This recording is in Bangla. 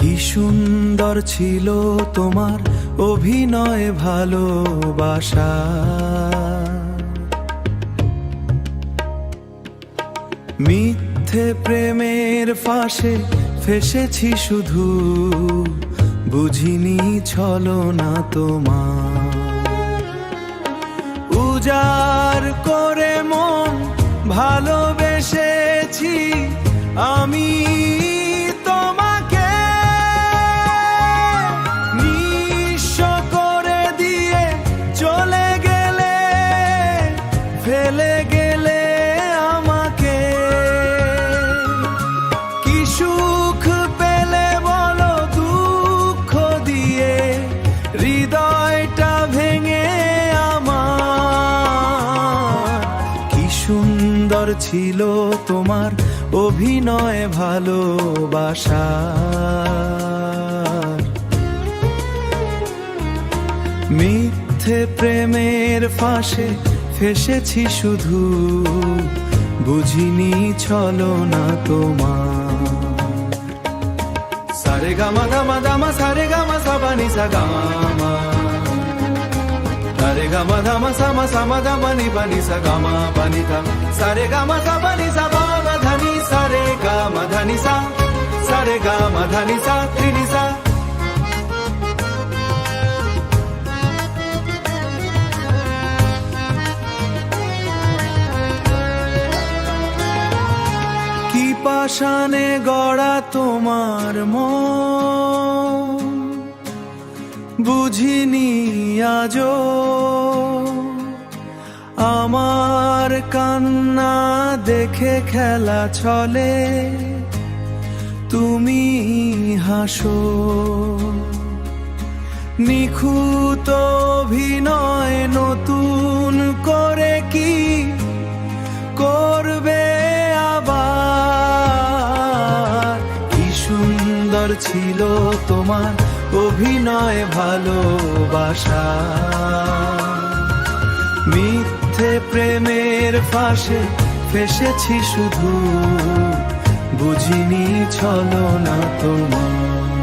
কি সুন্দর ছিল তোমার অভিনয় ভালোবাসা, মিথ্যে প্রেমের ফাঁসে ফেসেছি শুধু, বুঝিনি ছলনা তোমার। উজাড় করে মন ভালোবেসেছি আমি তোমাকে, নিঃস্ব করে দিয়ে চলে গেলে, ফেলে গেলে আমাকে। কি সুখ পেলে বলো দুঃখ দিয়ে, হৃদয়টা ভেঙে আমার। কি সুন্দর ছিল তোমার অভিনয় ভালোবাসা, মিথ্যে প্রেমের ফাঁসে ফেসেছি শুধু, বুঝিনি ছলনা তোমার। সারে গামা গামা দামা সারে গামা সাবানি সা গামা, সারে গামা ধামা সামা সামা দামা নি বানি সা গামা বানি ধা, সারে গামা সাবানি সা বাবা ধানি সারে গামা ধানি সা, সারে গামা ধানি সা ত্রিনি সা। কি পাষাণে গড়া তোমার মন, বুঝিনি আজো আমার কান্না দেখে খেলা ছলে তুমি হাসো। নিখুঁত অভিনয় নতুন করে কি করবে আবার। কি সুন্দর ছিল তোমার অভিনয় ভালোবাসা, মিথ্যে প্রেমের ফাঁসে ফেসেছি শুধু, বুঝিনি ছলনা তোমার।